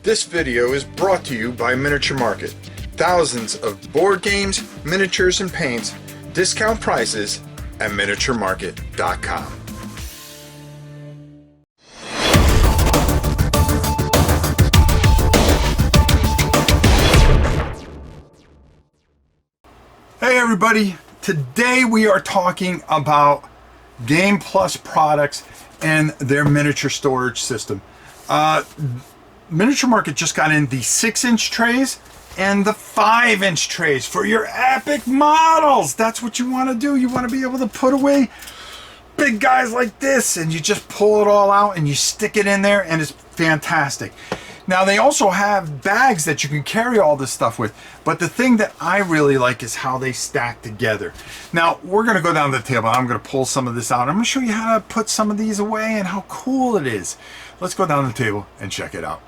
This video is brought to you by Miniature Market. Thousands of board games, miniatures, and paints, discount prices at miniaturemarket.com. Hey everybody, today we are talking about Game Plus products and their miniature storage system. Miniature Market just got in the 6-inch trays and the 5-inch trays for your epic models. That's what you want to do. You want to be able to put away big guys like this, and you just pull it all out and you stick it in there, and it's fantastic. Now they also have bags that you can carry all this stuff with, but the thing that I really like is how they stack together. Now we're going to go down to the table. I'm going to pull some of this out. I'm going to show you how to put some of these away and how cool it is. Let's go down to the table and check it out.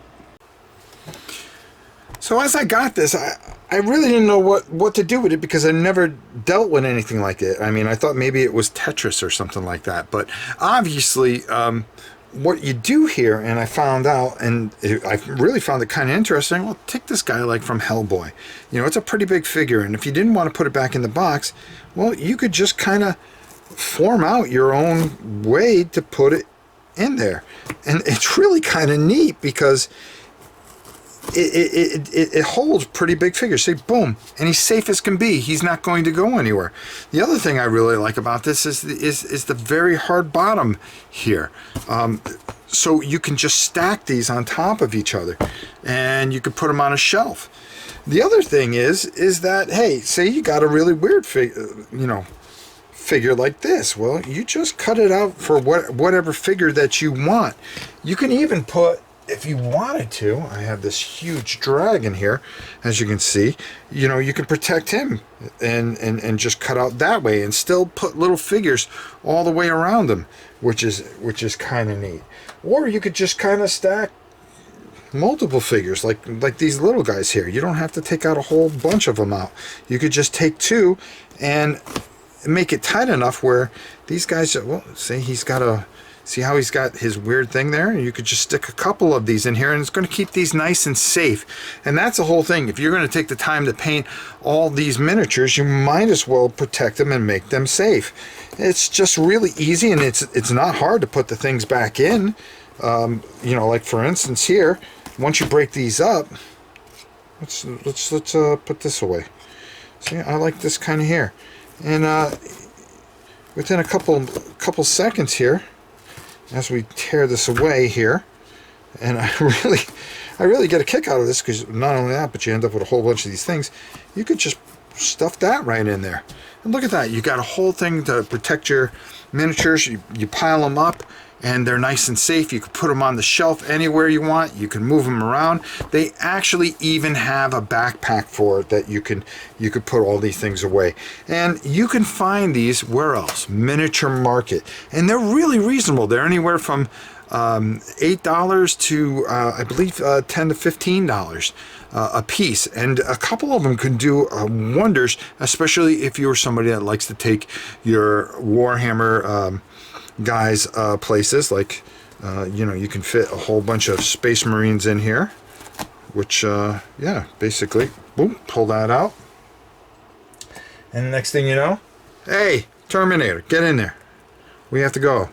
So as I got this, I really didn't know what to do with it, because I never dealt with anything like it. I mean, I thought maybe it was Tetris or something like that, but obviously what you do here, and I found out, and I really found it kind of interesting. Well, take this guy like from Hellboy. You know, it's a pretty big figure, and if you didn't want to put it back in the box, well, you could just kind of form out your own way to put it in there. And it's really kind of neat, because it holds pretty big figures. See, boom, and he's safe as can be. He's not going to go anywhere. The other thing I really like about this is the very hard bottom here. So you can just stack these on top of each other, and you could put them on a shelf. The other thing is that, hey, say you got a really weird figure like this. Well, you just cut it out for whatever figure that you want. You can even put, if you wanted to, I have this huge dragon here, as you can see. You know, you can protect him and just cut out that way, and still put little figures all the way around him, which is kind of neat. Or you could just kind of stack multiple figures like these little guys here. You don't have to take out a whole bunch of them out. You could just take two and make it tight enough where these guys, well, say he's got a, see how he's got his weird thing there? You could just stick a couple of these in here, and it's going to keep these nice and safe. And that's the whole thing. If you're going to take the time to paint all these miniatures, you might as well protect them and make them safe. It's just really easy, and it's not hard to put the things back in. You know, like for instance here, once you break these up, let's put this away. See, I like this kind of here, and within a couple seconds here, as we tear this away here, and I really get a kick out of this, because not only that, but you end up with a whole bunch of these things. You could just stuff that right in there, and look at that. You got a whole thing to protect your miniatures. You pile them up, and they're nice and safe. You can put them on the shelf anywhere you want. You can move them around. They actually even have a backpack for it that you could put all these things away. And you can find these, where else? Miniature Market. And they're really reasonable. They're anywhere from $8 to I believe $10 to $15 a piece, and a couple of them can do wonders, especially if you're somebody that likes to take your Warhammer guys places. Like you know, you can fit a whole bunch of Space Marines in here, which yeah, basically, boom, pull that out, and the next thing you know, hey, Terminator, get in there, we have to go.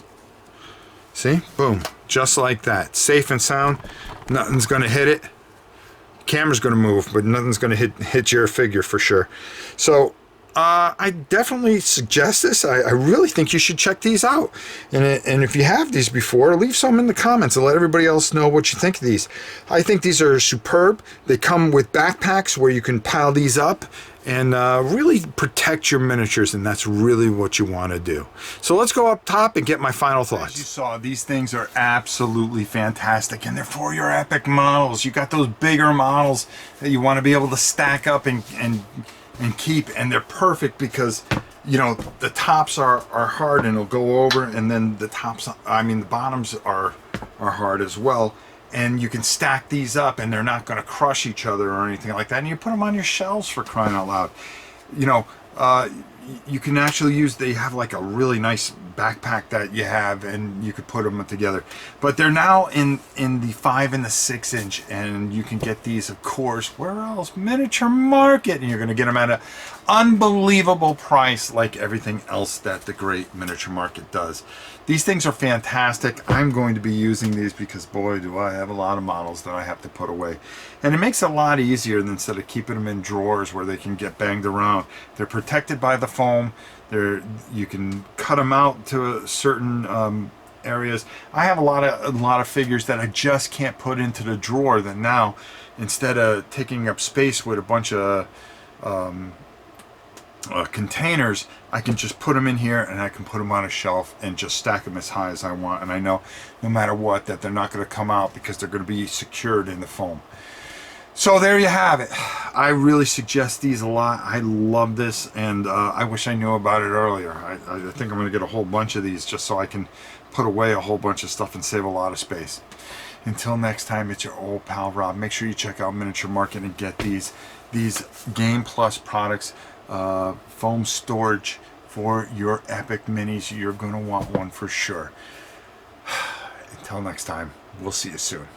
See, boom, just like that, safe and sound. Nothing's gonna hit it. Camera's gonna move, but nothing's gonna hit your figure for sure. So I definitely suggest this. I really think you should check these out. And if you have these before, leave some in the comments and let everybody else know what you think of these. I think these are superb. They come with backpacks where you can pile these up and really protect your miniatures, and that's really what you want to do. So let's go up top and get my final thoughts. As you saw, these things are absolutely fantastic, and they're for your epic models. You got those bigger models that you want to be able to stack up and keep, and they're perfect because, you know, the tops are hard and it'll go over, and then the tops, I mean the bottoms are hard as well, and you can stack these up and they're not going to crush each other or anything like that, and you put them on your shelves, for crying out loud. You know, you can actually use, they have like a really nice backpack that you have, and you could put them together. But they're now in the 5 and the 6 inch, and you can get these, of course, where else? Miniature Market, and you're going to get them at an unbelievable price, like everything else that the great Miniature Market does. These things are fantastic. I'm going to be using these because, boy, do I have a lot of models that I have to put away. And it makes it a lot easier than instead of keeping them in drawers where they can get banged around. They're protected by the foam. You can cut them out to certain areas. I have a lot of figures that I just can't put into the drawer, that now, instead of taking up space with a bunch of containers, I can just put them in here, and I can put them on a shelf and just stack them as high as I want. And I know no matter what that they're not going to come out because they're going to be secured in the foam. So there you have it. I really suggest these a lot. I love this, and I wish I knew about it earlier. I think I'm going to get a whole bunch of these just so I can put away a whole bunch of stuff and save a lot of space. Until next time, it's your old pal Rob. Make sure you check out Miniature Market and get these Game Plus products, foam storage for your epic minis. You're going to want one for sure. Until next time, we'll see you soon.